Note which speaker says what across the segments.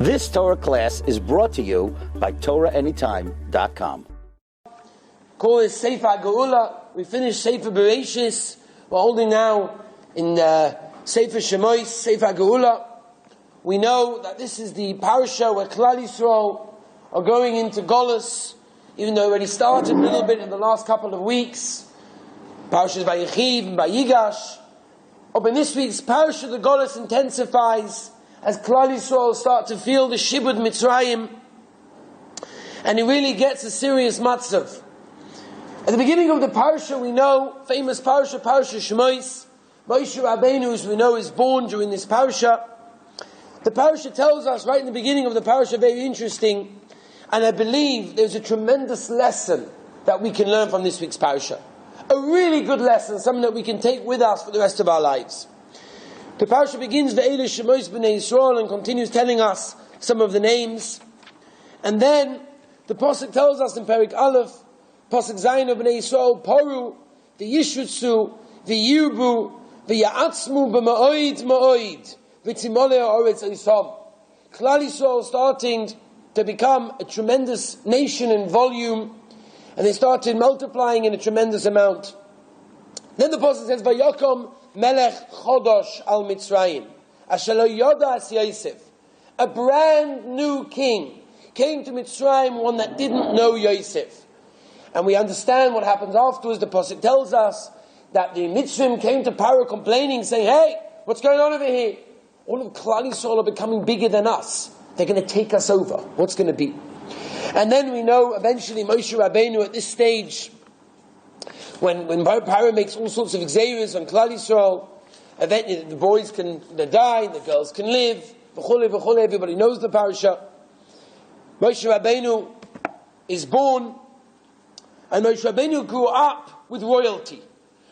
Speaker 1: This Torah class is brought to you by TorahAnytime.com.
Speaker 2: Call is Sefer Geula. We finished Sefer Bereshis. We're holding now in Sefer Shemois, Sefer Geula. We know that this is the parasha where Klal Yisrael are going into Golus, even though it already started a little bit in the last couple of weeks. Parashas Vayechiv and Vayigash. But in this week's parasha, the Golus intensifies as Klal Yisrael start to feel the Shibud Mitzrayim, and it really gets a serious matzav. At the beginning of the parasha, we know, famous parasha Shemois, Moshe Rabbeinu, as we know, is born during this parasha. The parasha tells us right in the beginning of the parasha, very interesting, and I believe there's a tremendous lesson that we can learn from this week's parasha. A really good lesson, something that we can take with us for the rest of our lives. The parasha begins Ve'ele Shemois B'nei Yisrael and continues telling us some of the names. And then the Posek tells us in Perik Aleph, Posek Zayin of B'nei Yisrael, Poru, V'yishrutzu, V'yirbu, V'ya'atzmu B'ma'oid Ma'oid, V'tzimolei Ha'oretz Yisam. Klal Yisrael starting to become a tremendous nation in volume, and they started multiplying in a tremendous amount. Then the Posek says, Vayakom Melech Chodosh al Mitzrayim, Asher lo yoda as Yosef. A brand new king came to Mitzrayim, one that didn't know Yosef. And we understand what happens afterwards. The Posek tells us that the Mitzrayim came to Paro complaining, saying, hey, what's going on over here? All of Klal Yisrael are becoming bigger than us. They're going to take us over. What's going to be? And then we know eventually Moshe Rabbeinu at this stage, when Paro makes all sorts of exeris on Klal Yisrael, eventually the boys can die, the girls can live, everybody knows the parasha. Moshe Rabbeinu is born, and Moshe Rabbeinu grew up with royalty.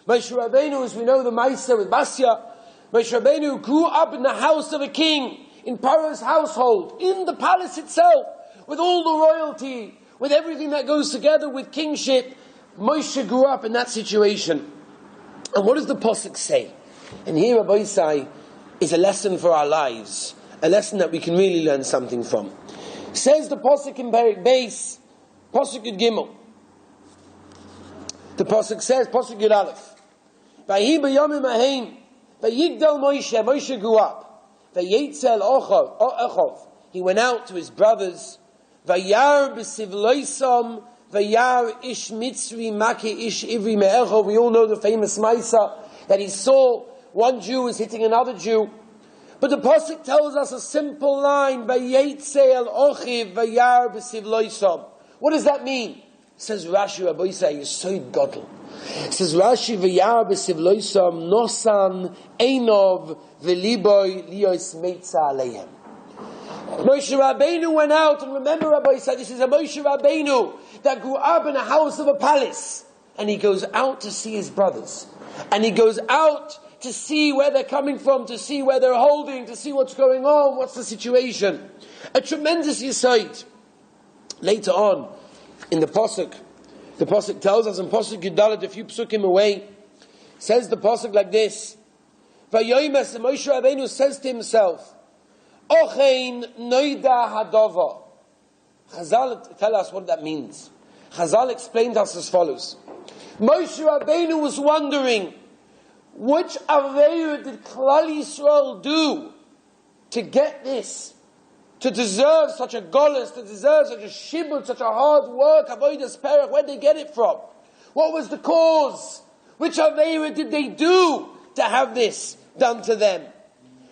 Speaker 2: Moshe Rabbeinu, as we know the Maisa with Basya, Moshe Rabbeinu grew up in the house of a king, in Paro's household, in the palace itself, with all the royalty, with everything that goes together with kingship. Moshe grew up in that situation. And what does the Posek say? And here, Rabbi Isai, is a lesson for our lives, a lesson that we can really learn something from. Says the Posek in Perik Beis, Posek Yud Gimel. The Posek says, Posek Yud Aleph, Vayi b'yomim aheim, vayigdal Moshe, Moshe grew up, vayetzel ochov, he went out to his brothers, vayar b'sivloisam, vayar ish mitzri maki ish ivri me'echo. We all know the famous Maisa, that he saw one Jew is hitting another Jew. But the Posek tells us a simple line, vayetzel ochiv vayar b'sivloisam. What does that mean? Says Rashi, Rabbi Isai, Yesod Gadol. Says Rashi, v'yar b'sivloisam nosan einov v'liboy liyos meitza aleihem. Moshe Rabbeinu went out, and remember Rabbi Isai, this is a Moshe Rabbeinu that grew up in a house of a palace. And he goes out to see his brothers. And he goes out to see where they're coming from, to see where they're holding, to see what's going on, what's the situation. A tremendous yesod. Later on, in the Posek tells us in Posek Yudalet, a few psukim away, says the Posek like this: Vayoymes, Moshe Rabbeinu says to himself, Ochein noida hadova. Chazal tell us what that means. Chazal explained to us as follows: Moshe Rabbeinu was wondering, which aveira did Klal Yisrael do to get this? To deserve such a golus, to deserve such a shibud, such a hard work, avodas perach, where did they get it from? What was the cause? Which aveira did they do to have this done to them?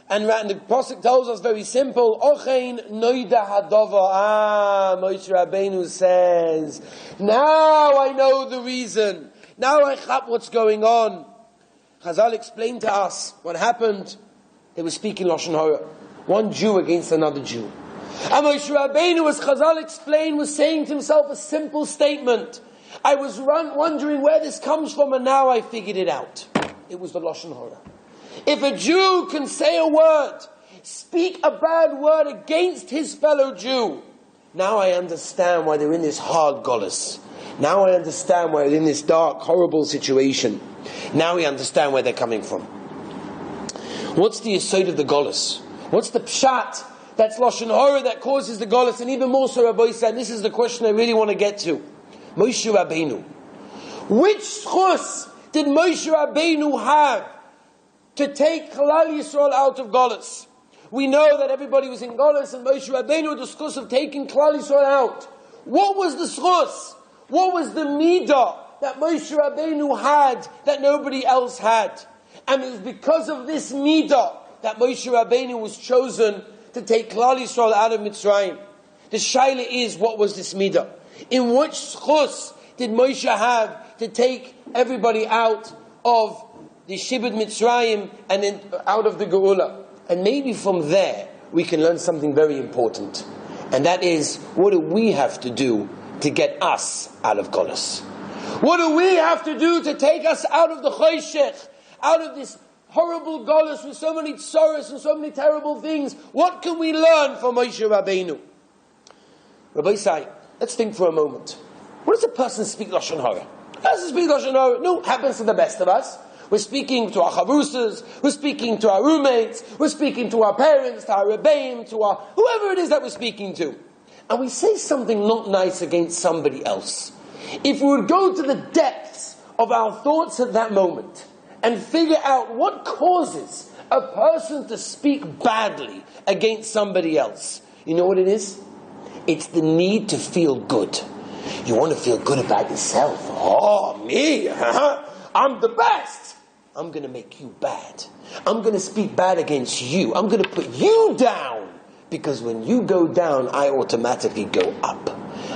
Speaker 2: And the Posek tells us very simple, Ochein noida hadova. Moshe Rabbeinu says, now I know the reason. Now I chap what's going on. Chazal explained to us what happened. They were speaking Lashon Hara. One Jew against another Jew. And Moshe Rabbeinu, as Chazal explained, was saying to himself a simple statement. I was wondering where this comes from, and now I figured it out. It was the Lashon Hara. If a Jew can say a word, speak a bad word against his fellow Jew, now I understand why they're in this hard golus. Now I understand why they're in this dark, horrible situation. Now we understand where they're coming from. What's the yesod of the golus? What's the pshat that's Lashon Hara that causes the Golus, and even more so, Rabbi said, this is the question I really want to get to. Moshe Rabbeinu. Which schus did Moshe Rabbeinu have to take Klal Yisrael out of Golus? We know that everybody was in Golus, and Moshe Rabbeinu had the schus of taking Klal Yisrael out. What was the schus? What was the midah that Moshe Rabbeinu had that nobody else had? And it was because of this midah that Moshe Rabbeinu was chosen to take Klal Yisrael out of Mitzrayim. The shaila is, what was this midah? In which schus did Moshe have to take everybody out of the Shibud Mitzrayim and then out of the Geula? And maybe from there we can learn something very important. And that is, what do we have to do to get us out of Golus? What do we have to do to take us out of the Choshech, out of this horrible Golus with so many tzoros and so many terrible things? What can we learn from Moshe Rabbeinu? Rabbi Sai, let's think for a moment. What does a person speak Lashon Hara? How does he speak Lashon Hara? No, happens to the best of us. We're speaking to our chavrusas, we're speaking to our roommates, we're speaking to our parents, to our rebbeim, to our whoever it is that we're speaking to. And we say something not nice against somebody else. If we would go to the depths of our thoughts at that moment and figure out what causes a person to speak badly against somebody else, you know what it is? It's the need to feel good. You want to feel good about yourself. Oh, me? I'm the best. I'm going to make you bad. I'm going to speak bad against you. I'm going to put you down. Because when you go down, I automatically go up.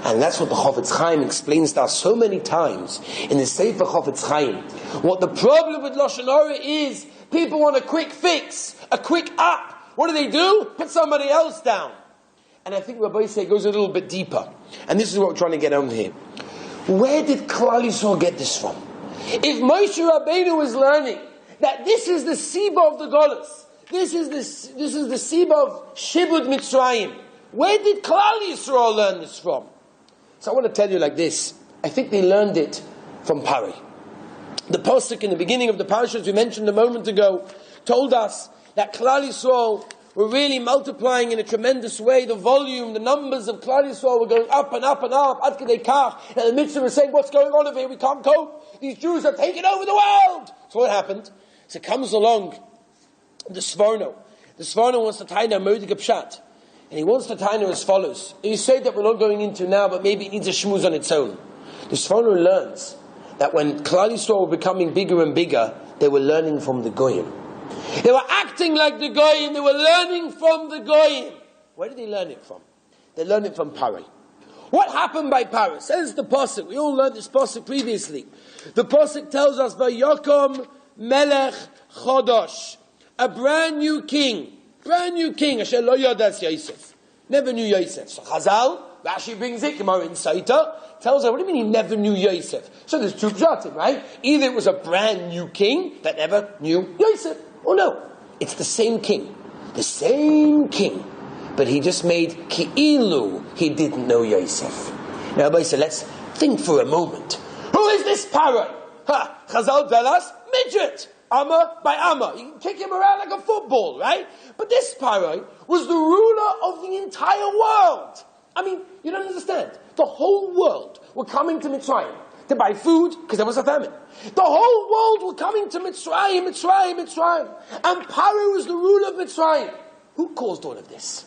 Speaker 2: And that's what the Chofetz Chaim explains to us so many times in the Sefer Chofetz Chaim. What the problem with Lashon Hara is, people want a quick fix, a quick up. What do? Put somebody else down. And I think Rabbi Say goes a little bit deeper. And this is what we're trying to get on here. Where did Klal Yisrael get this from? If Moshe Rabbeinu is learning that this is the Siba of the Golus, this is the Siba of Shibud Mitzrayim, where did Klal Yisrael learn this from? So I want to tell you like this. I think they learned it from Pari. The Posek in the beginning of the parashas we mentioned a moment ago told us that Klal Yisrael were really multiplying in a tremendous way. The volume, the numbers of Klal Yisrael were going up and up and up. Ad Kedei Kach. And the Mitzvah was saying, what's going on over here? We can't cope. These Jews are taking over the world. So what happened? So comes along the Sforno. The Sforno wants to tie down Moedik Pshat. And he wants to tie down as follows. You say that we're not going into now, but maybe it needs a shmuz on its own. The Sforno learns that when Klal Yisrael were becoming bigger and bigger, they were learning from the Goyim. They were acting like the Goyim. They were learning from the Goyim. Where did they learn it from? They learned it from Pari. What happened by Pari? Says the Posek. We all learned this Posek previously. The Posek tells us, Vayokom Melech Chodosh. A brand new king. Brand new king. Asher lo yodas Yosef. Never knew Yosef. So Chazal, Rashi brings it, Gemara in Saita, tells her, what do you mean he never knew Yosef? So there's two pshatim, right? Either it was a brand new king that never knew Yosef, or no, it's the same king. The same king. But he just made ki'ilu, he didn't know Yosef. Now everybody said, let's think for a moment. Who is this parrot? Chazal tell us, midget. Amma by Amma. You can kick him around like a football, right? But this parrot was the ruler of the entire world. I mean, you don't understand. The whole world were coming to Mitzrayim to buy food because there was a famine. The whole world were coming to Mitzrayim. And Paro was the ruler of Mitzrayim. Who caused all of this?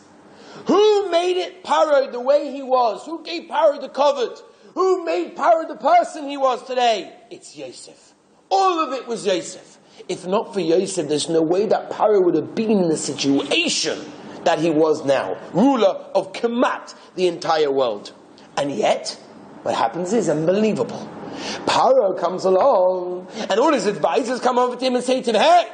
Speaker 2: Who made it Paro the way he was? Who gave Paro the covet? Who made Paro the person he was today? It's Yosef. All of it was Yosef. If not for Yosef, there's no way that Paro would have been in the situation that he was now. Ruler of Kemat, the entire world. And yet, what happens is unbelievable. Paro comes along, and all his advisors come over to him and say to him, hey,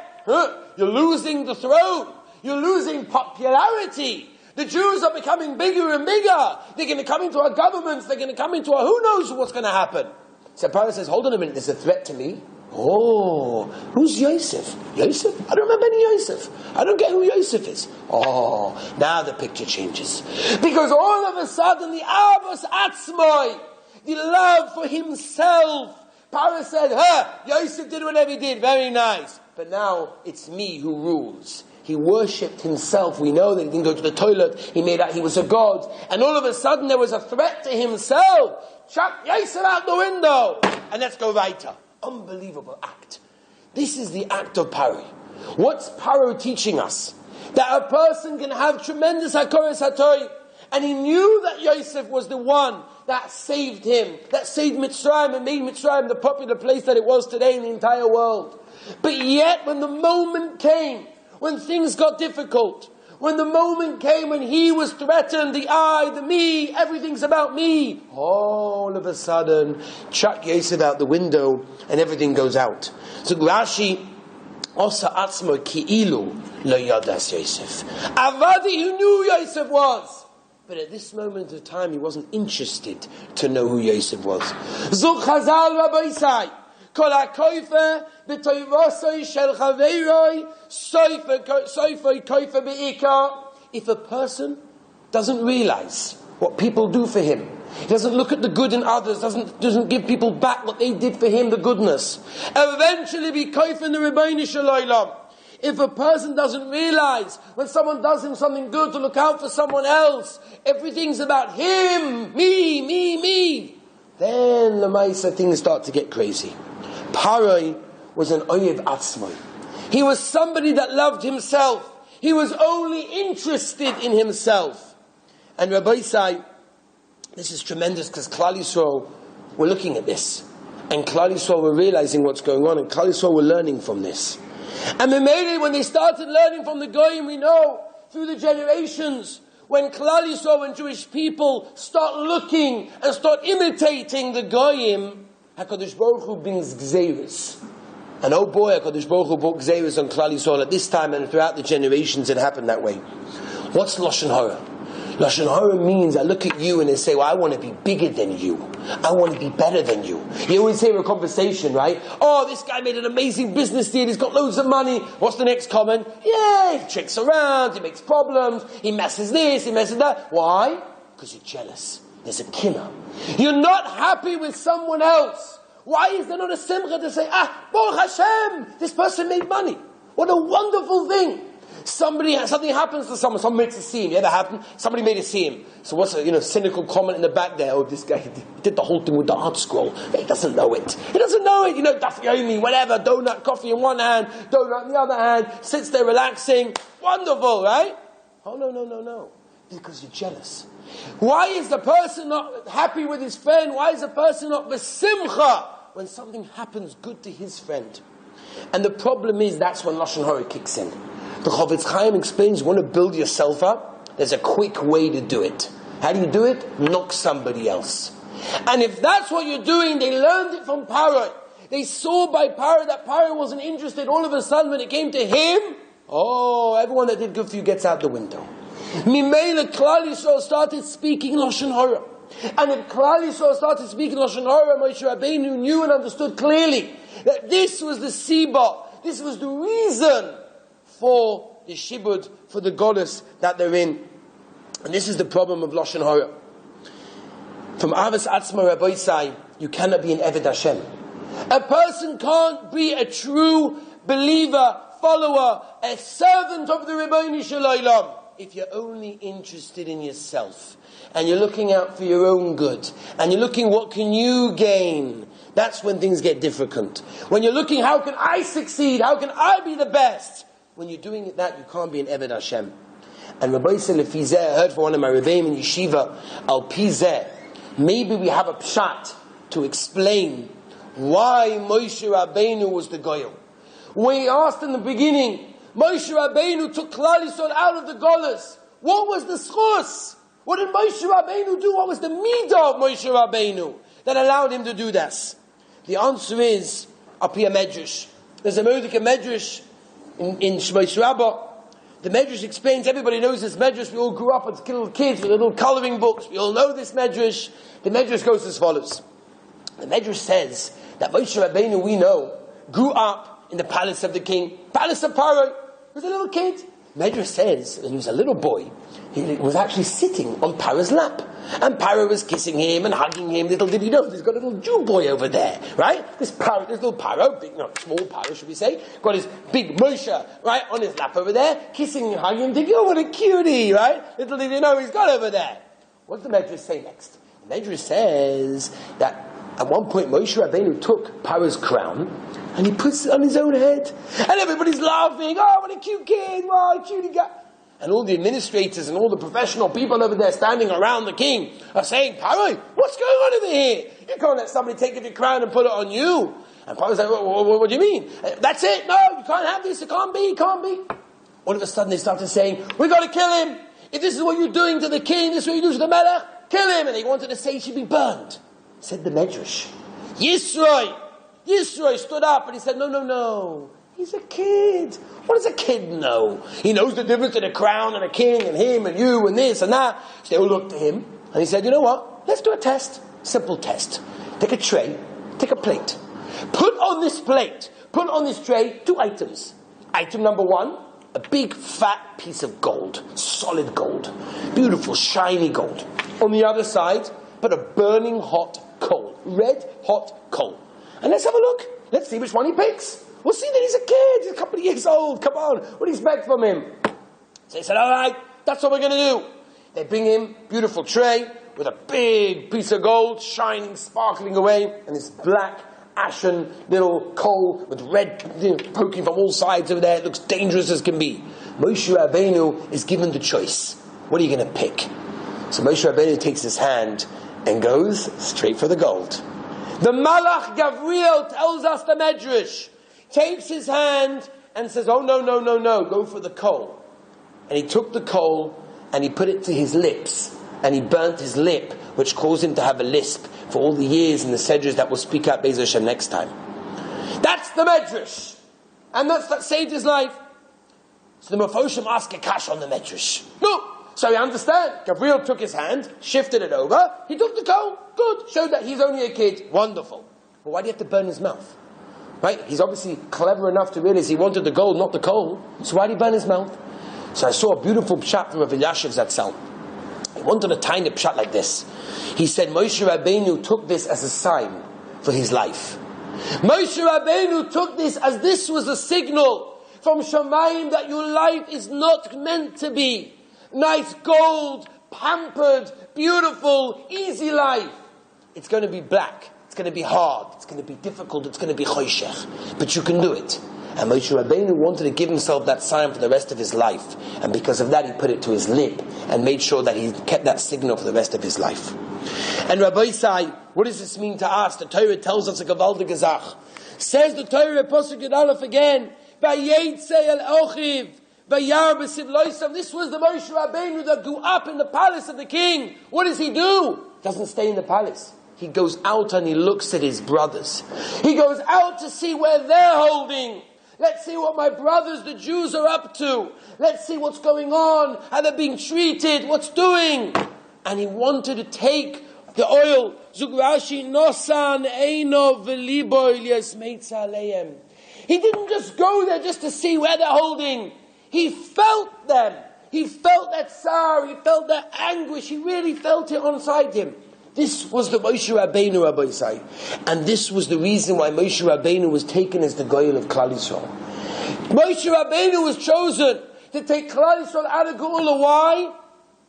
Speaker 2: you're losing the throne. You're losing popularity. The Jews are becoming bigger and bigger. They're going to come into our governments. They're going to come into our, who knows what's going to happen. So Paro says, hold on a minute, there's a threat to me. Oh, who's Yosef? Yosef? I don't remember any Yosef. I don't get who Yosef is. Oh, now the picture changes. Because all of a sudden, the Avos Atzmoi, the love for himself, Paro said, Yosef did whatever he did, very nice. But now it's me who rules. He worshipped himself. We know that he didn't go to the toilet. He made out he was a god. And all of a sudden there was a threat to himself. Chuck Yosef out the window. And let's go weiter. Unbelievable act. This is the act of Paro. What's Paro teaching us? That a person can have tremendous hakoras hatoy. And he knew that Yosef was the one that saved him, that saved Mitzrayim and made Mitzrayim the popular place that it was today in the entire world. But yet when the moment came, when things got difficult, when the moment came when he was threatened, the I, the me, everything's about me, all of a sudden, chuck Yosef out the window and everything goes out. So Rashi, Osa atzmo ki'ilu lo yadas Yosef. Avadi, who knew Yosef was. But at this moment of time, he wasn't interested to know who Yosef was. Zuk Chazal Rabbi Isai. Kol ha-koifer b'toivosoi shel chaveiroi soifoi koifer be'ikar. If a person doesn't realize what people do for him, he doesn't look at the good in others, doesn't give people back what they did for him, the goodness, eventually be koifer in the Rebbeinu Shalom. If a person doesn't realize when someone does him something good to look out for someone else, everything's about him, me, then the Maisa things start to get crazy. Paroi was an oyev atzmoi. He was somebody that loved himself. He was only interested in himself. And Rabbi Isai, this is tremendous because Klal Yisrael were looking at this. And Klal Yisrael were realizing what's going on, and Klal Yisrael were learning from this. And when they started learning from the Goyim, we know through the generations, when Klal Yisrael and Jewish people start looking and start imitating the Goyim, HaKadosh Baruch Hu brings Gzeiros. And oh boy, HaKadosh Baruch Hu brought Gzeiros on Klal Yisrael at this time, and throughout the generations it happened that way. What's Lashon Hara? Lashon Hara means I look at you and I say, well, I want to be bigger than you. I want to be better than you. You always hear a conversation, right? Oh, this guy made an amazing business deal. He's got loads of money. What's the next comment? Yeah, he tricks around. He makes problems. He messes this. He messes that. Why? Because you're jealous. There's a kinna. You're not happy with someone else. Why is there not a simcha to say, Baruch Hashem, this person made money. What a wonderful thing. Something happens to someone makes a scene. Ever happened? Somebody made a scene. So what's a cynical comment in the back there? Oh, this guy he did the whole thing with the art scroll. He doesn't know it. Daf yomi, whatever, donut, coffee in one hand, donut in the other hand, sits there relaxing. Wonderful, right? Oh, no. Because you're jealous. Why is the person not happy with his friend? Why is the person not besimcha when something happens good to his friend? And the problem is that's when Lashon Hara kicks in. The Chofetz Chaim explains, you want to build yourself up? There's a quick way to do it. How do you do it? Knock somebody else. And if that's what you're doing, they learned it from Paro. They saw by Paro that Paro wasn't interested. All of a sudden, when it came to him, everyone that did good for you gets out the window. Mimele Klal Yisrael started speaking Lashon Hara. And if Klal Yisrael started speaking Lashon Hara, Moshe Rabbeinu knew and understood clearly that this was the Siba, this was the reason for the Shibud, for the goddess that they're in. And this is the problem of Lashon Hara. From Avos Atzma Rabbi Isai, you cannot be an Eved Hashem. A person can't be a true believer, follower, a servant of the Rebbeinu Shalom if you're only interested in yourself. And you're looking out for your own good. And you're looking, what can you gain? That's when things get difficult. When you're looking, how can I succeed? How can I be the best? When you're doing that, you can't be an Eved Hashem. And Rabbi Yisrael, I heard from one of my Rebbeim in Yeshiva, Al Pizeh, maybe we have a pshat to explain why Moshe Rabbeinu was the Goyal. When he asked in the beginning, Moshe Rabbeinu took Klal Yisrael out of the Golas. What was the schus? What did Moshe Rabbeinu do? What was the midah of Moshe Rabbeinu that allowed him to do this? The answer is, up here Medrash. There's a Mordecai Medrash in Shmos Rabbah. The Medrash explains, everybody knows this Medrash, we all grew up as little kids with little colouring books, we all know this Medrash. The Medrash goes as follows. The Medrash says that Moshe Rabbeinu, we know, grew up in the palace of the king, palace of Paro. He was a little kid. Medrash says, when he was a little boy, he was actually sitting on Paro's lap. And Paro was kissing him and hugging him. Little did he know, there's got a little Jew boy over there, right? This little Paro, big, no, small Paro, should we say, got his big Moshe, right, on his lap over there, kissing and hugging him, thinking, oh, what a cutie, right? Little did he know he's got over there. What does the Medrash say next? The Medrash says that at one point Moshe Rabbeinu took Paro's crown and he puts it on his own head. And everybody's laughing, oh, what a cute kid, wow, cutie guy. And all the administrators and all the professional people over there standing around the king are saying, Paro, what's going on over here? You can't let somebody take your crown and put it on you. And Paro's like, what do you mean? That's it, no, you can't have this, it can't be. All of a sudden they started saying, we got to kill him. If this is what you're doing to the king, this is what you do to the Melech, kill him. And they wanted to say he should be burned. Said the Medrash. Yisroi stood up and he said, no. He's a kid. What does a kid know? He knows the difference in a crown and a king and him and you and this and that. So they all looked at him and he said, you know what? Let's do a test. Simple test. Take a tray, take a plate. Put on this tray 2 items. Item number 1, a big fat piece of gold. Solid gold. Beautiful, shiny gold. On the other side, put a burning hot coal. Red hot coal. And let's have a look. Let's see which one he picks. We'll see that he's a kid. He's a couple of years old. Come on. What do you expect from him? So they said, all right, that's what we're going to do. They bring him beautiful tray with a big piece of gold, shining, sparkling away, and this black, ashen little coal with red poking from all sides over there. It looks dangerous as can be. Moshe Rabbeinu is given the choice. What are you going to pick? So Moshe Rabbeinu takes his hand and goes straight for the gold. The Malach Gabriel tells us the Medrash. Takes his hand and says, oh, no, go for the coal. And he took the coal and he put it to his lips and he burnt his lip, which caused him to have a lisp for all the years in the Sedras that will speak out Be'ez Hashem next time. That's the Medrash. And that saved his life. So the Mefoshim ask a kash on the Medrash. No. So you understand, Gabriel took his hand, shifted it over, he took the coal, good, showed that he's only a kid, wonderful. But why do you have to burn his mouth? Right? He's obviously clever enough to realize he wanted the gold, not the coal. So why did he burn his mouth? So I saw a beautiful pshat from Rav Elyashiv Zatzal. He wanted a tiny pshat like this. He said Moshe Rabbeinu took this as a sign for his life. Moshe Rabbeinu took this as this was a signal from Shamayim that your life is not meant to be nice gold, pampered, beautiful, easy life. It's going to be black. It's going to be hard. It's going to be difficult. It's going to be choshech. But you can do it. And Moshe Rabbeinu wanted to give himself that sign for the rest of his life. And because of that, he put it to his lip and made sure that he kept that signal for the rest of his life. And Rabbi Sai, what does this mean to us? The Torah tells us a gewaltige Zach. Says the Torah, Posek Yud Aleph again, Vayeitzei el Ochiv, Vayar b'siv loisav. This was the Moshe Rabbeinu that grew up in the palace of the king. What does he do? Doesn't stay in the palace. He goes out and he looks at his brothers. He goes out to see where they're holding. Let's see what my brothers, the Jews, are up to. Let's see what's going on, how they're being treated, what's doing. And he wanted to take the oil. Zugrashi nosan eino v'libo yasmeitza aleim. He didn't just go there just to see where they're holding. He felt them. He felt that sorrow. He felt that anguish. He really felt it inside him. This was the Moshe Rabbeinu, Rabbi Yisai. And this was the reason why Moshe Rabbeinu was taken as the Goyel of Klal Yisrael. Moshe Rabbeinu was chosen to take Klal Yisrael out of Geula. Why?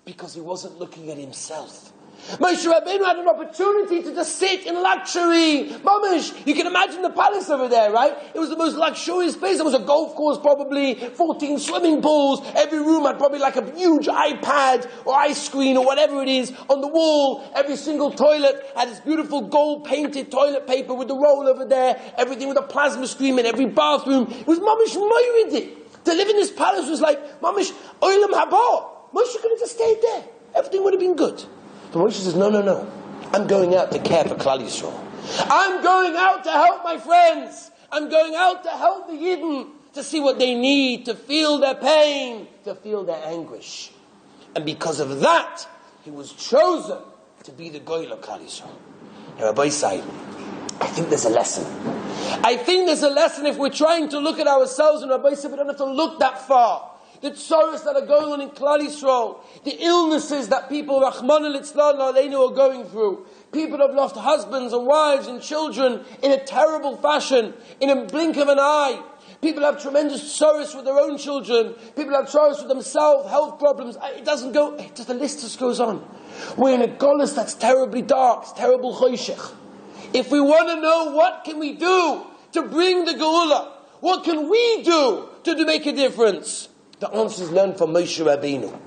Speaker 2: Because he wasn't looking at himself. Moshe Rabbeinu had an opportunity to just sit in luxury. Mamish, you can imagine the palace over there, right? It was the most luxurious place. There was a golf course, probably 14 swimming pools. Every room had probably like a huge iPad or ice screen or whatever it is on the wall. Every single toilet had this beautiful gold painted toilet paper with the roll over there. Everything with a plasma screen in every bathroom. It was Mamish Moirid. To live in this palace was like Mamish Olam Haba. Moshe could have just stayed there. Everything would have been good. But Moshe says, no. I'm going out to care for Klal Yisrael. I'm going out to help my friends. I'm going out to help the Yidden, to see what they need, to feel their pain, to feel their anguish. And because of that, he was chosen to be the Goyel of Klal Yisrael. Now, Rabbi Sai, I think there's a lesson. I think there's a lesson if we're trying to look at ourselves, and Rabbi Sai, we don't have to look that far. the tzoros that are going on in Klal Yisrael, the illnesses that people, Rachmana litzlan aleinu, are going through. People have lost husbands and wives and children in a terrible fashion, in a blink of an eye. People have tremendous tzoros with their own children. People have tzoros with themselves, health problems. It doesn't go, the list just goes on. We're in a golus that's terribly dark, it's terrible choshech. If we want to know what can we do to bring the Geula, what can we do to make a difference? The answer is learn from Moshe Rabbeinu.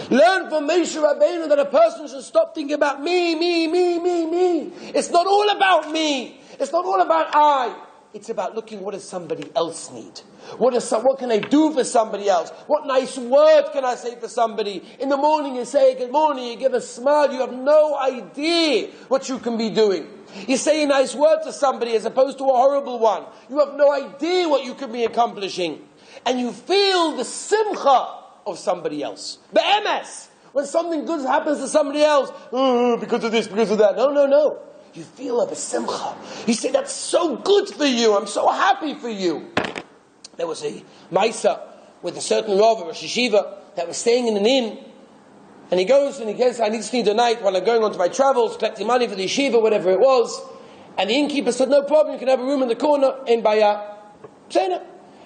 Speaker 2: Learn from Moshe Rabbeinu that a person should stop thinking about me. It's not all about me. It's not all about I. It's about looking, what does somebody else need? What can I do for somebody else? What nice word can I say for somebody? In the morning you say good morning, you give a smile, you have no idea what you can be doing. You say a nice word to somebody as opposed to a horrible one. You have no idea what you could be accomplishing. And you feel the simcha of somebody else. Be'emes. When something good happens to somebody else, because of this, because of that. No. You feel a simcha. You say, that's so good for you. I'm so happy for you. There was a Maisa with a certain Rov, a Rosh Yeshiva, that was staying in an inn. And he goes and he says, I need to stay the night while I'm going on to my travels, collecting money for the yeshiva, whatever it was. And the innkeeper said, no problem, you can have a room in the corner in Baya.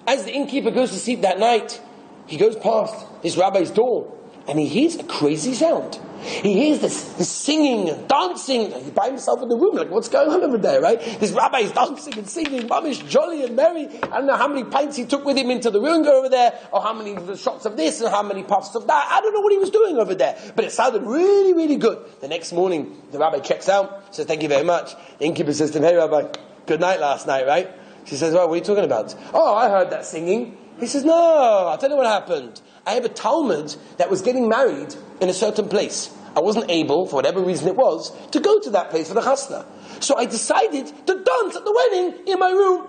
Speaker 2: As the innkeeper goes to sleep that night, he goes past his rabbi's door and he hears a crazy sound. He hears this singing and dancing. He's by himself in the room, like, what's going on over there, right? This rabbi is dancing and singing, mamish, jolly and merry. I don't know how many pints he took with him into the room over there, or how many shots of this and how many puffs of that. I don't know what he was doing over there, but it sounded really, really good. The next morning, the rabbi checks out, says, thank you very much. The innkeeper says to him, hey rabbi, good night last night, right? She says, well, what are you talking about? Oh, I heard that singing. He says, no, I'll tell you what happened. I have a Talmud that was getting married in a certain place. I wasn't able, for whatever reason it was, to go to that place for the chasna. So I decided to dance at the wedding in my room.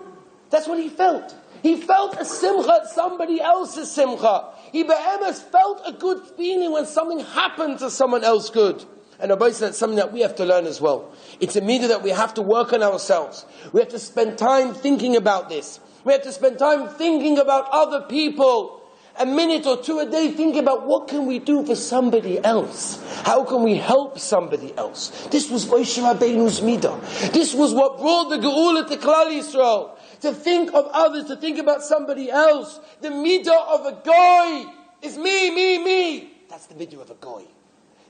Speaker 2: That's what he felt. He felt a simcha at somebody else's simcha. He be'emes felt a good feeling when something happened to someone else good. And Rabbi said that's something that we have to learn as well. It's a midah that we have to work on ourselves. We have to spend time thinking about this. We have to spend time thinking about other people. A minute or two a day, think about what can we do for somebody else? How can we help somebody else? This was Moshe Rabbeinu's midah. This was what brought the Geula to Klal Yisrael. To think of others, to think about somebody else. The midah of a goy is me. That's the midah of a goy.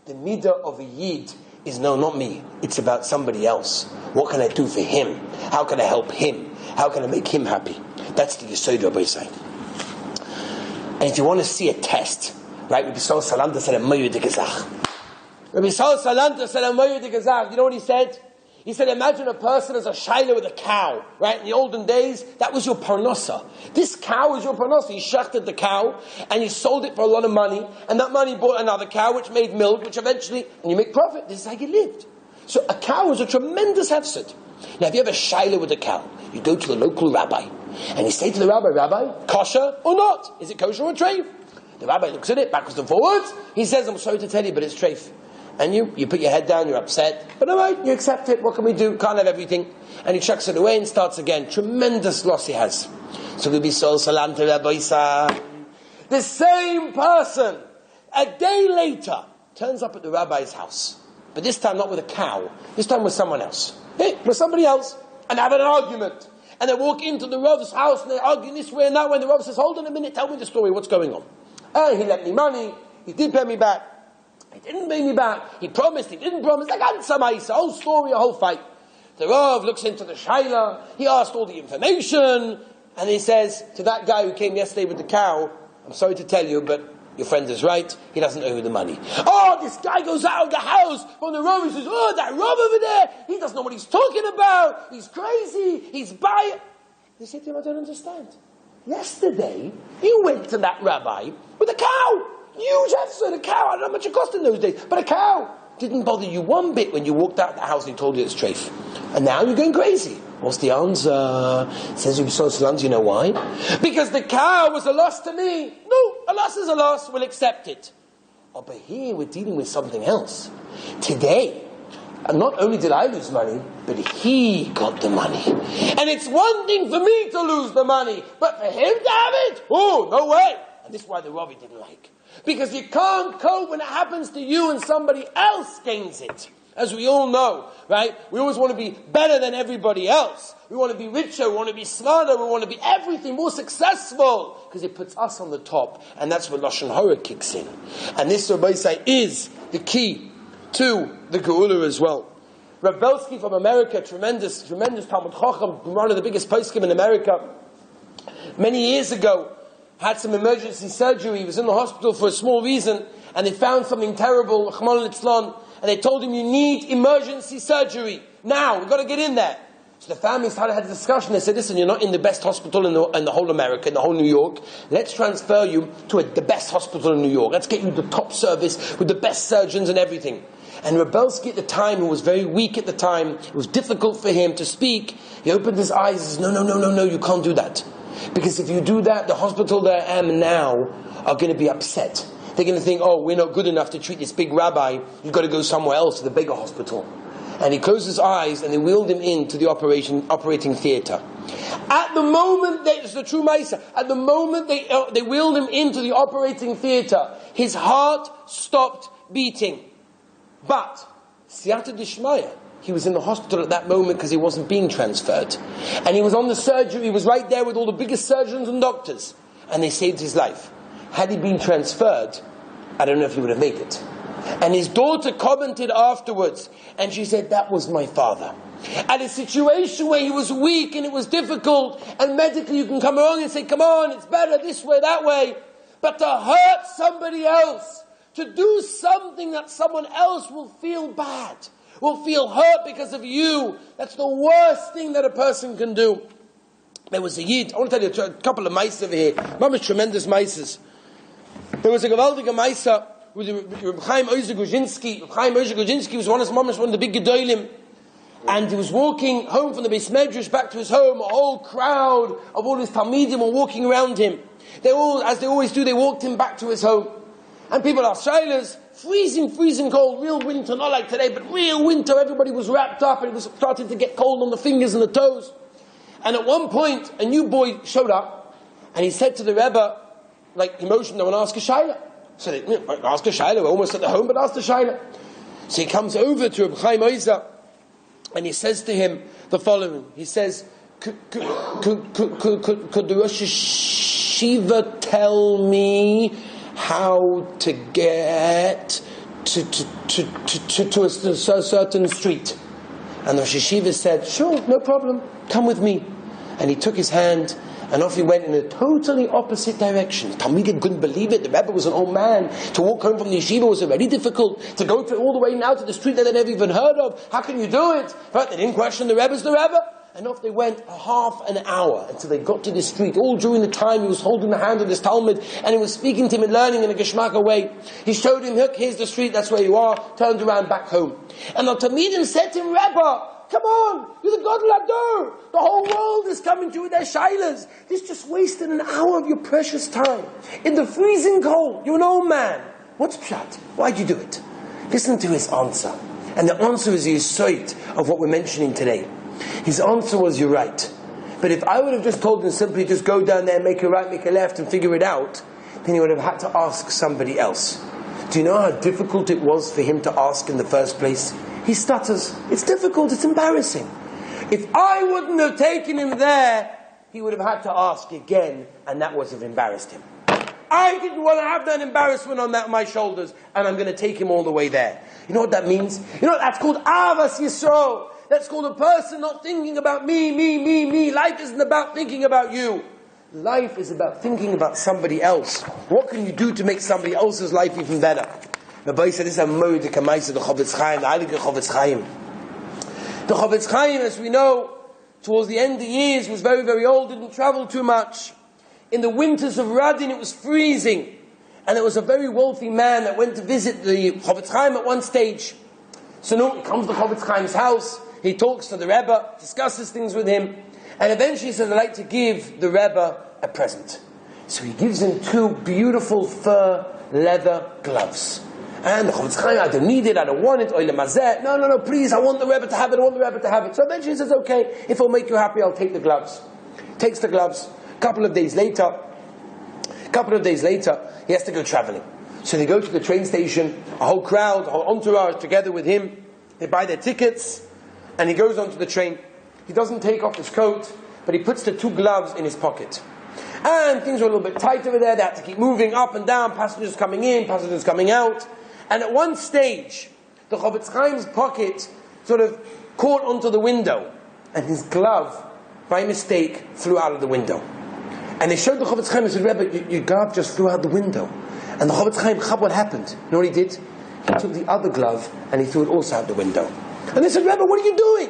Speaker 2: The midah of a yid is no, not me. It's about somebody else. What can I do for him? How can I help him? How can I make him happy? That's the Yesod Rabbi say. And if you want to see a test, right? Rabbi Saul Salanta said a moyu de gezach. Rabbi Saul Salanta said a moyu de gezach. You know what he said? He said, imagine a person as a shaila with a cow, right? In the olden days, that was your parnasa. This cow was your parnasa. You shechted the cow, and you sold it for a lot of money, and that money bought another cow, which made milk, which eventually, and you make profit. This is how you lived. So a cow was a tremendous hefsed. Now, if you have a shaila with a cow, you go to the local rabbi, and you say to the rabbi, kosher or not? Is it kosher or treif? The rabbi looks at it, backwards and forwards. He says, I'm sorry to tell you, but it's treif. And you put your head down, you're upset. But alright, you accept it. What can we do? Can't have everything. And he chucks it away and starts again. Tremendous loss he has. So we'll be so salam to Rabbi Isa. The same person, a day later, turns up at the rabbi's house. But this time not with a cow. This time with someone else. Hey, with somebody else. And have an argument. And they walk into the Rav's house and they argue this way and that way. And the Rav says, hold on a minute, tell me the story. What's going on? He lent me money. He did pay me back. He didn't pay me back. He promised, he didn't promise. Like a whole story, a whole fight. The Rav looks into the Shaila. He asked all the information. And he says to that guy who came yesterday with the cow, I'm sorry to tell you, but your friend is right. He doesn't owe you the money. Oh, this guy goes out of the house from the Rav. He says, oh, that Rav over there, he doesn't know what he's talking about. He's crazy. He's biased. They say to him, I don't understand. Yesterday, you went to that rabbi with a cow. Huge episode, a cow. I don't know how much it cost in those days, but a cow didn't bother you one bit when you walked out of the house and he told you it's treif. And now you're going crazy. What's the answer? Says you saw Salant, you know why? Because the cow was a loss to me. No, a loss is a loss, we'll accept it. Oh, but here we're dealing with something else. Today, and not only did I lose money, but he got the money. And it's one thing for me to lose the money, but for him to have it? Oh, no way. And this is why the Ravi didn't like. Because you can't cope when it happens to you and somebody else gains it. As we all know, right? We always want to be better than everybody else. We want to be richer, we want to be smarter, we want to be everything, more successful. Because it puts us on the top. And that's where Lashon Hara kicks in. And this, Rabbi say, is the key to the Geula as well. Rav Belsky from America, tremendous Talmud Chacham, one of the biggest poskim in America, many years ago, had some emergency surgery. He was in the hospital for a small reason, and they found something terrible, Rahman al-Islam, and they told him, you need emergency surgery. Now, we've got to get in there. So the family started had a discussion. They said, listen, you're not in the best hospital in the whole America, in the whole New York. Let's transfer you to the best hospital in New York. Let's get you the top service with the best surgeons and everything. And Rebelsky at the time, who was very weak at the time, it was difficult for him to speak. He opened his eyes and says, no, you can't do that. Because if you do that, the hospital that I am now are going to be upset. They're going to think, oh, we're not good enough to treat this big rabbi. You've got to go somewhere else, to the bigger hospital. And he closed his eyes and they wheeled him into the operating theater. At the moment, it's the true Maisa, at the moment they wheeled him into the operating theater, his heart stopped beating. But, Siyata Dishmaya, he was in the hospital at that moment because he wasn't being transferred. And he was on the surgery, he was right there with all the biggest surgeons and doctors. And they saved his life. Had he been transferred, I don't know if he would have made it. And his daughter commented afterwards, and she said, that was my father. At a situation where he was weak and it was difficult, and medically you can come along and say, come on, it's better this way, that way. But to hurt somebody else, to do something that someone else will feel bad, will feel hurt because of you, that's the worst thing that a person can do. There was a Yid, I want to tell you a couple of mice over here, mama's tremendous mices. There was a gewaltige Meisa with Reb Chaim Ozer Guzhinsky. Reb Chaim Ozer Guzhinsky was one of the big Gedolim. And he was walking home from the Beis Medrash back to his home. A whole crowd of all his Talmidim were walking around him. They all, as they always do, they walked him back to his home. And people asked Shilas, freezing cold, real winter, not like today, but real winter. Everybody was wrapped up and it was starting to get cold on the fingers and the toes. And at one point, a new boy showed up and he said to the Rebbe, like emotion, no one asked a Shaila. So they ask a Shaila, we're almost at the home, but ask the Shaila. So he comes over to Reb Chaim Ozer and he says to him the following. He says, could the Rosh Yeshiva tell me how to get to a certain street? And the Rosh Yeshiva said, sure, no problem, come with me. And he took his hand and off he went in a totally opposite direction. Talmidim couldn't believe it. The Rebbe was an old man. To walk home from the yeshiva was very difficult. To go all the way now to the street that they never even heard of. How can you do it? But they didn't question the Rebbe's the Rebbe. And off they went half an hour until they got to the street. All during the time he was holding the hand of this Talmud and he was speaking to him and learning in a geschmacka way. He showed him, look, here's the street, that's where you are. Turned around back home. And the Talmidim said to him, Rebbe, come on, you're the God Lador. The whole world is coming to you with their shilas. This just wasted an hour of your precious time. In the freezing cold, you're an old man. What's pshat? Why'd you do it? Listen to his answer. And the answer is the yesod of what we're mentioning today. His answer was, you're right. But if I would have just told him simply, just go down there, make a right, make a left, and figure it out, then he would have had to ask somebody else. Do you know how difficult it was for him to ask in the first place? He stutters. It's difficult, it's embarrassing. If I wouldn't have taken him there, he would have had to ask again, and that would have embarrassed him. I didn't want to have that embarrassment on my shoulders, and I'm going to take him all the way there. You know what that means? You know, that's called Avas Yisrael. That's called a person not thinking about me. Life isn't about thinking about you. Life is about thinking about somebody else. What can you do to make somebody else's life even better? The Rabbi said, this is a moed kamaisa, the Chavetz Chaim, the Heilige Chavetz Chaim. The Chavetz Chaim, as we know, towards the end of the years, was very, very old, didn't travel too much. In the winters of Radin, it was freezing. And there was a very wealthy man that went to visit the Chavetz Chaim at one stage. So now he comes to Chavetz Chaim's house, he talks to the Rebbe, discusses things with him, and eventually he says, I'd like to give the Rebbe a present. So he gives him 2 beautiful fur leather gloves. And the Chavetz Chaim, I don't need it, I don't want it, no, please, I want the Rebbe to have it, So eventually he says, okay, if it'll make you happy, I'll take the gloves. Takes the gloves. A couple of days later, couple of days later, he has to go traveling. So they go to the train station, a whole crowd, a whole entourage together with him. They buy their tickets, and he goes onto the train. He doesn't take off his coat, but he puts the 2 gloves in his pocket. And things are a little bit tight over there. They have to keep moving up and down, passengers coming in, passengers coming out. And at one stage, the Chofetz Chaim's pocket sort of caught onto the window, and his glove, by mistake, flew out of the window. And they showed the Chofetz Chaim and said, Rebbe, your glove just flew out the window. And the Chofetz Chaim, what happened? You know what he did? He took the other glove and he threw it also out the window. And they said, Rebbe, what are you doing?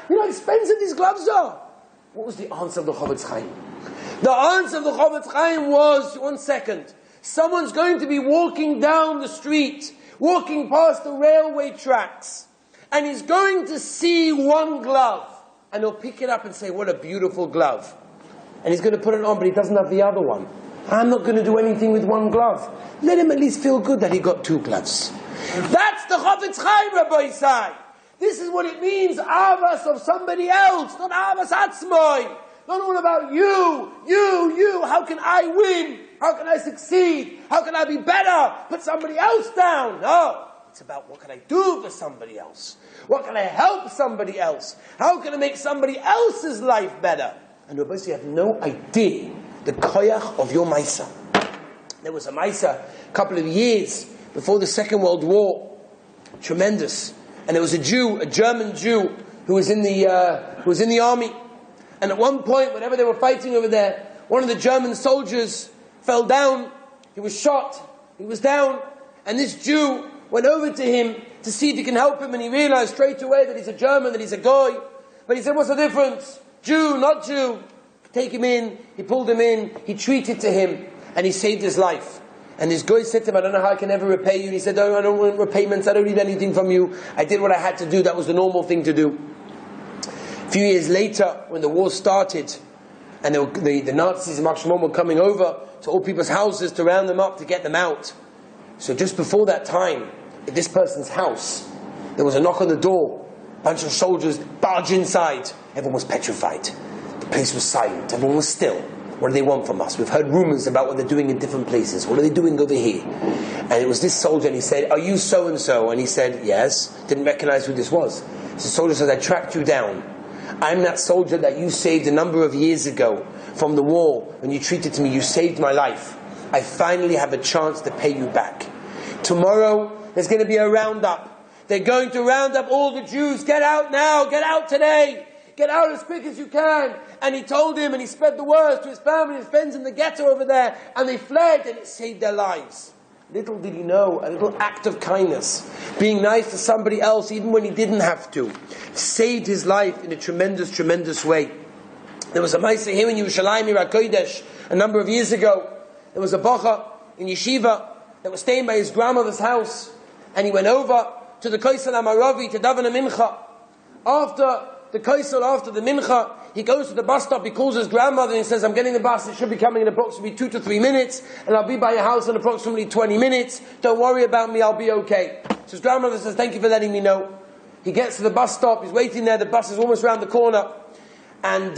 Speaker 2: You know how expensive these gloves are. What was the answer of the Chofetz Chaim? The answer of the Chofetz Chaim was, 1 second, someone's going to be walking down the street, walking past the railway tracks, and he's going to see one glove, and he'll pick it up and say, what a beautiful glove. And he's going to put it on, but he doesn't have the other one. I'm not going to do anything with one glove. Let him at least feel good that he got 2 gloves. That's the Chofetz Chaim, Rabbi Isai. This is what it means, avas of somebody else, not avas atzmoi. Not all about you. How can I win? How can I succeed? How can I be better? Put somebody else down. No. It's about what can I do for somebody else? What can I help somebody else? How can I make somebody else's life better? And Rabbi, you have no idea the koyach of your maisa. There was a maisa a couple of years before the Second World War. Tremendous. And there was a Jew, a German Jew, who was in the army. And at one point, whenever they were fighting over there, one of the German soldiers fell down. He was shot. He was down. And this Jew went over to him to see if he can help him. And he realized straight away that he's a German, that he's a goy. But he said, what's the difference? Jew, not Jew. Take him in. He pulled him in. He treated to him. And he saved his life. And this guy said to him, I don't know how I can ever repay you. And he said, I don't want repayments. I don't need anything from you. I did what I had to do. That was the normal thing to do. A few years later, when the war started, and the Nazis and Mashmon were coming over to all people's houses to round them up, to get them out. So just before that time, at this person's house, there was a knock on the door. A bunch of soldiers barged inside. Everyone was petrified. The place was silent. Everyone was still. What do they want from us? We've heard rumors about what they're doing in different places. What are they doing over here? And it was this soldier, and he said, are you so-and-so? And he said, yes. Didn't recognize who this was. So the soldier said, I tracked you down. I'm that soldier that you saved a number of years ago from the war. When you treated me, you saved my life. I finally have a chance to pay you back. Tomorrow, there's going to be a roundup. They're going to round up all the Jews. Get out now. Get out today. Get out as quick as you can. And he told him, and he spread the word to his family and his friends in the ghetto over there. And they fled, and it saved their lives. Little did he know, a little act of kindness, being nice to somebody else even when he didn't have to, saved his life in a tremendous, tremendous way. There was a Moshe here in Yerushalayim, Kodesh, a number of years ago. There was a bacha in yeshiva that was staying by his grandmother's house, and he went over to the Kaisel Amaravi to daven a mincha. After the Kaisel, after the mincha, he goes to the bus stop, he calls his grandmother and he says, I'm getting the bus, it should be coming in approximately 2 to 3 minutes, and I'll be by your house in approximately 20 minutes. Don't worry about me, I'll be okay. So his grandmother says, thank you for letting me know. He gets to the bus stop, he's waiting there, the bus is almost around the corner, and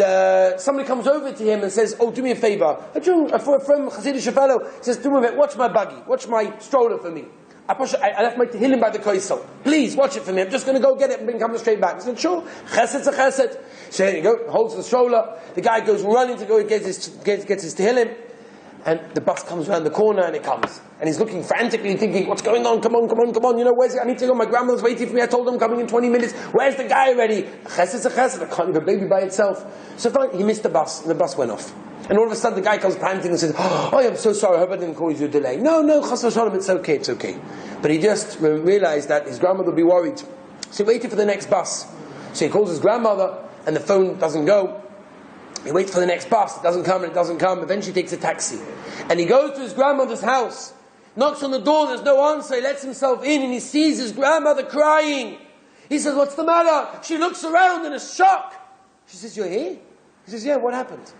Speaker 2: somebody comes over to him and says, oh, do me a favor. For a friend, Hasidic fellow, he says, do me a favor, watch my buggy, watch my stroller for me. I left my tehillim by the koisel. Please, watch it for me. I'm just going to go get it and come straight back. He said, sure. Chesed to chesed. So here you go, holds the stroller. The guy goes running to go get his tehillim. And the bus comes around the corner and it comes. And he's looking frantically, thinking, what's going on? Come on. You know, where's it? I need to go. My grandmother's waiting for me. I told them I'm coming in 20 minutes. Where's the guy already? Chesed to chesed. I can't leave a baby by itself. So fine, he missed the bus. And the bus went off. And all of a sudden the guy comes panting and says, oh, I'm so sorry, I hope I didn't cause you a delay. No, chas v'shalom, it's okay. But he just realized that his grandmother would be worried. So he waited for the next bus. So he calls his grandmother, and the phone doesn't go. He waits for the next bus, it doesn't come. Eventually he takes a taxi. And he goes to his grandmother's house, knocks on the door, there's no answer, he lets himself in, and he sees his grandmother crying. He says, what's the matter? She looks around in a shock. She says, you're here? He says, yeah, what happened?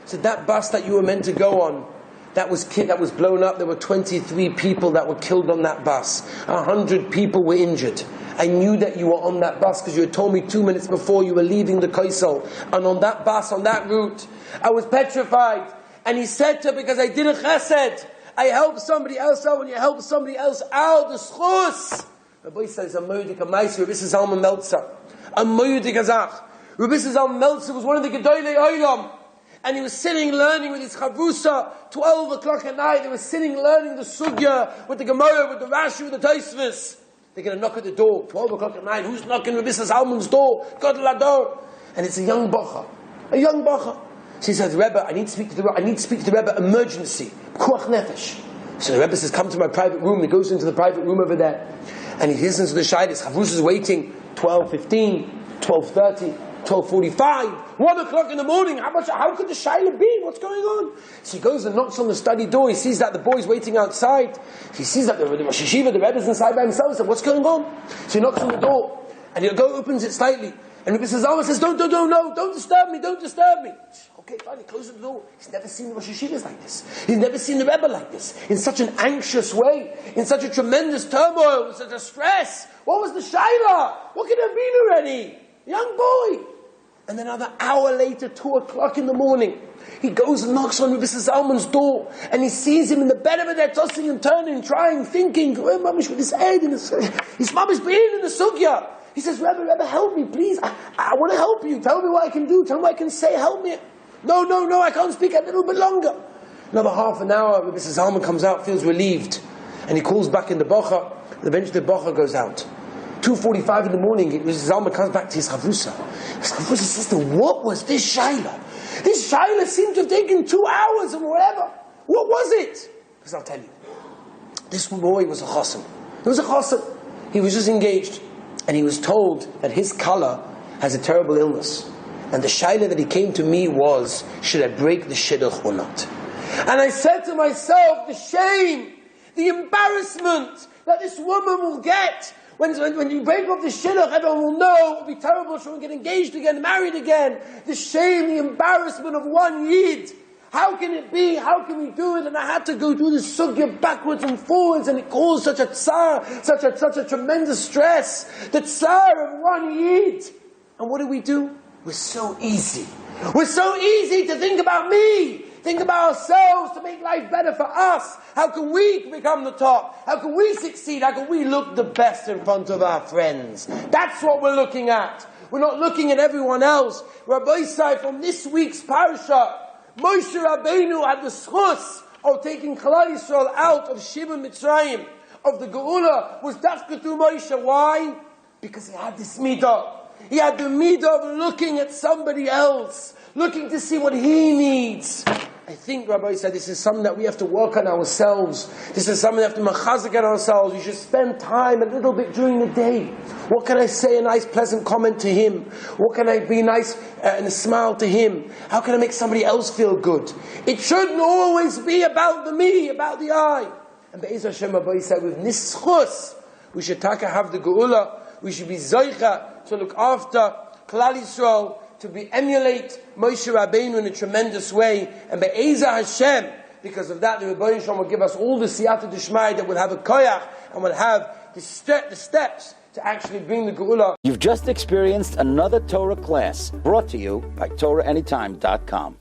Speaker 2: So that bus that you were meant to go on, that was blown up. There were 23 people that were killed on that bus. 100 people were injured. I knew that you were on that bus because you had told me 2 minutes before you were leaving the Kaisel. And on that bus, on that route, I was petrified. And he said to her, because I did a chesed, I helped somebody else out. When you help somebody else out, the schus. Rabbi says, a moedik, a meiser, Rabbi Zalman Meltzer. A moedik azach. Rabbi Zalman Meltzer was one of the Gedolei Olam. And he was sitting learning with his chavrusa, 12 o'clock at night. They were sitting learning the sugya with the Gemara, with the Rashi, with the Tosfos. They're going to knock at the door, 12 o'clock at night. Who's knocking Rabbi Zalman's door? God lador. And it's a young bacha. A young bacha. So he says, Rebbe, I need to speak to the Rebbe, emergency. Kuach nefesh. So the Rebbe says, come to my private room. He goes into the private room over there. And he listens to the shaylis. Chavrusa is waiting, 12:15, 12:30, 12:45, 1 o'clock in the morning. How could the shayla be? What's going on? So he goes and knocks on the study door. He sees that the boy's waiting outside. He sees that the Rosh Yeshiva, the Rebbe's inside by himself. He said, what's going on? So he knocks on the door. And he opens it slightly. And Rabbi says, don't disturb me, don't disturb me. Okay, fine, he closes the door. He's never seen the Rosh Yeshivas like this. He's never seen the Rebbe like this. In such an anxious way, in such a tremendous turmoil, in such a stress. What was the shayla? What could it have been already? Young boy. And then another hour later, 2 o'clock in the morning, he goes and knocks on Rabbi Zalman's door, and he sees him in the bed over there, tossing and turning, trying, thinking, mamish with his head, his mamish being in the sugya. He says, Rebbe, help me, please. I want to help you. Tell me what I can do. Tell me what I can say. Help me. No, I can't speak a little bit longer. Another half an hour, Rabbi Zalman comes out, feels relieved. And he calls back in the bacha. Eventually the bacha goes out. 2:45 in the morning, Rabbi Zalman comes back to his chavrusa. His chavrusa says to him, what was this shayla? This shayla seemed to have taken 2 hours and whatever. What was it? Because I'll tell you. This boy was a chassan. He was a chassan. He was just engaged. And he was told that his color has a terrible illness. And the shayla that he came to me was, should I break the shidduch or not? And I said to myself, the shame, the embarrassment that this woman will get when you break off the shidduch, everyone will know, it will be terrible, she won't get engaged again, married again. The shame, the embarrassment of one yid. How can it be? How can we do it? And I had to go through this sugya backwards and forwards, and it caused such a tsar, such a tremendous stress. The tsar of one yid. And what do? We're so easy. We're so easy to think about me. Think about ourselves to make life better for us. How can we become the top? How can we succeed? How can we look the best in front of our friends? That's what we're looking at. We're not looking at everyone else. Rabbi Sai, from this week's parasha, Moshe Rabbeinu had the schus of taking Klal Yisrael out of Shiva Mitzrayim, of the Geula, was dafka through Moshe. Why? Because he had this midah. He had the midah of looking at somebody else, looking to see what he needs. I think Rabbi said this is something that we have to work on ourselves. This is something we have to machazik on ourselves. You should spend time a little bit during the day. What can I say? A nice pleasant comment to him. What can I be nice and a smile to him? How can I make somebody else feel good? It shouldn't always be about the me, about the I. And Be'ez Hashem, Rabbi said, with nischus, we should have the geula. We should be zoicha to look after Klal Yisrael, to emulate Moshe Rabbeinu in a tremendous way. And Be'ez Hashem, because of that, the Rebbeinu Shalom will give us all the siyata d'shmai that will have a koyach and will have the steps to actually bring the geula.
Speaker 1: You've just experienced another Torah class brought to you by TorahAnytime.com.